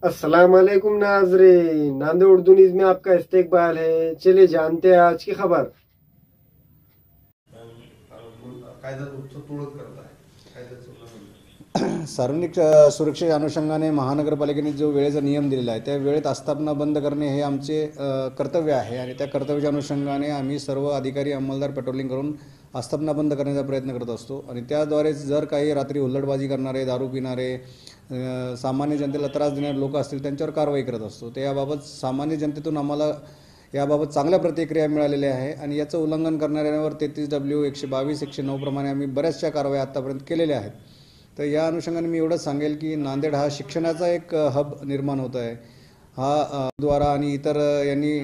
अस्सलाम वालेकुम नाज़रीन, नांदेड़ उर्दू न्यूज़ में आपका इस्तकबाल है। चलिए जानते हैं आज की खबर। सार्वजनिक सुरक्षेच्या अनुषंगाने महानगरपालिकेने जो वेळेचा नियम दिलेला आहे त्या वेळेत आस्थापना बंद करणे हे आमचे कर्तव्य आहे आणि त्या कर्तव्याच्या अनुषंगाने आम्ही सर्व अधिकारी अंमलदार पेट्रोलिंग करून आस्थापना बंद करण्याचा प्रयत्न करत असतो आणि त्याद्वारे जर काही रात्री हुल्लडबाजी करणारे, दारू पिणारे, सामान्य जनतेला त्रास देणारे लोक असतील त्यांच्यावर कारवाई करत असतो। तर याबाबत सामान्य जनतेतून आम्हाला याबाबत चांगल्या प्रतिक्रिया मिळालेल्या आहे आणि याचं उल्लंघन करणाऱ्यांवर 33W 122 109 प्रमाणे आम्ही बऱ्याचशा कारवाया आतापर्यंत केलेल्या आहेत। तर या अनुषंगाने मी एवढंच सांगेल की नांदेड हा शिक्षणाचा एक हब निर्माण होत आहे। हा द्वारा आणि इतर यांनी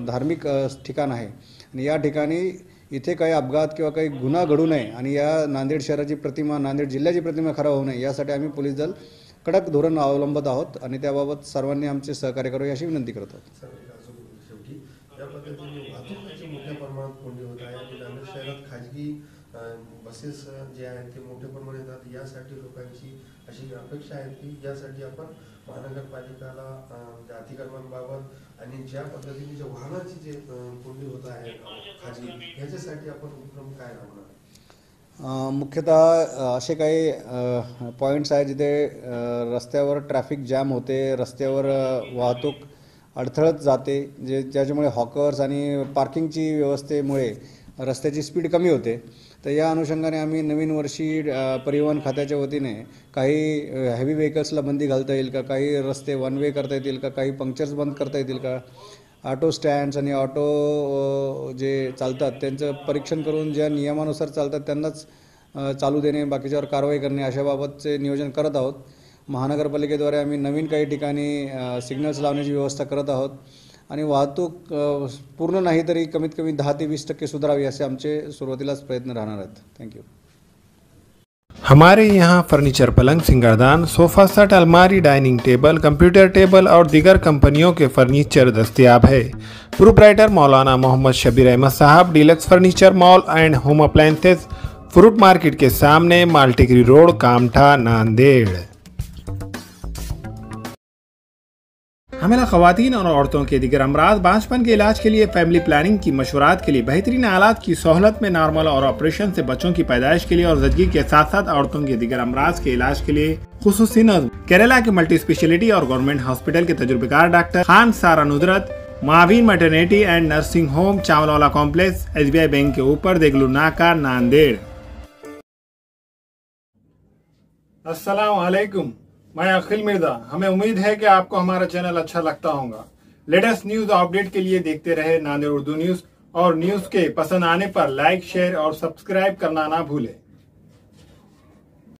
धार्मिक ठिकाण आहे आणि या ठिकाणी इथे काही अपघात किंवा काही गुन्हा घडू नये आणि या नांदेड शहराची प्रतिमा, नांदेड जिल्ह्याची प्रतिमा खराब होऊ नये यासाठी आम्ही पोलीस दल कडक धोरण अवलंबत आहोत आणि त्याबाबत सर्वांनी आमचे सहकार्य करावे अशी विनंती करत आहोत। या पद्धतीने वाहतुकीची मोठ्या प्रमाणात कोंडी होत आहे आणि नांदेड शहरात खाजगी बसेस जे आहेत ते मोठ्या प्रमाणात येतात। यासाठी लोकांची अशी अपेक्षा आहे की यासाठी आपण महानगरपालिकाला अतिक्रमणाबाबत आणि ज्या पद्धतीने जे वाहनाची जे कोंडी होत आहे खाजगी याच्यासाठी आपण उपक्रम काय राबवणार? मुख्यतः असे काही पॉईंट्स आहेत जिथे रस्त्यावर ट्रॅफिक जॅम होते, रस्त्यावर वाहतूक अडथळत जाते, ज्याच्यामुळे हॉकर्स आणि पार्किंगची व्यवस्थेमुळे रस्त्याची स्पीड कमी होते। तर या अनुषंगाने आम्ही नवीन वर्षी परिवहन खात्याच्या वतीने काही हेवी व्हेकल्सला बंदी घालता येईल का, काही रस्ते वन वे करता येतील का, काही पंक्चर्स बंद करता येतील का, ऑटो स्टँड्स आणि ऑटो जे चालतात त्यांचं परीक्षण करून ज्या नियमानुसार चालतात त्यांनाच चालू देणे, बाकीच्यावर कारवाई करणे अशाबाबतचे नियोजन करत आहोत। महानगरपालिकेद्वारे आम्ही नवीन काही ठिकाणी सिग्नल्स लावण्याची व्यवस्था करत आहोत आणि वाहतूक पूर्ण नाही तरी कमीत कमी 10 ते 20% सुधारावी असे आमचे सुरुवातीलाच प्रयत्न राहणार आहेत। थँक्यू। हमारे यहाँ फर्नीचर, पलंग, सिंगारदान, सोफा सेट, अलमारी, डाइनिंग टेबल, कंप्यूटर टेबल और दीगर कंपनियों के फर्नीचर दस्तयाब है। प्रोप्राइटर मौलाना मोहम्मद शबीर अहमद साहब, deluxe furniture mall and home appliances, fruit market के सामने, माल्टीगिरी रोड, कामठा, नांदेड़। हमें ख़वातीन और औरतों के दिगर अमराज, बांझपन के इलाज के लिए, फैमिली प्लानिंग की मशवरात के लिए, बेहतरीन आलात की सहूलत में, नॉर्मल और ऑपरेशन से बच्चों की पैदाइश के लिए और ज़चगी के साथ साथ औरतों के दिगर अमराज के इलाज के लिए खुसूसी नज़्म केरला के मल्टी स्पेशलिटी और गवर्नमेंट हॉस्पिटल के तजुर्बेकार doctor Khan Sara Nudrat, Mavin maternity and nursing home, Chawalwala complex, SBI bank के ऊपर, देगलू नाका, नांदेड़। अस्सलाम वालेकुम, मैं अखिल मिर्जा। हमें उम्मीद है कि आपको हमारा चैनल अच्छा लगता होगा। लेटेस्ट न्यूज अपडेट के लिए देखते रहे नांदेड़ उर्दू न्यूज और न्यूज के पसंद आने पर लाइक, शेयर और सब्सक्राइब करना ना भूलें।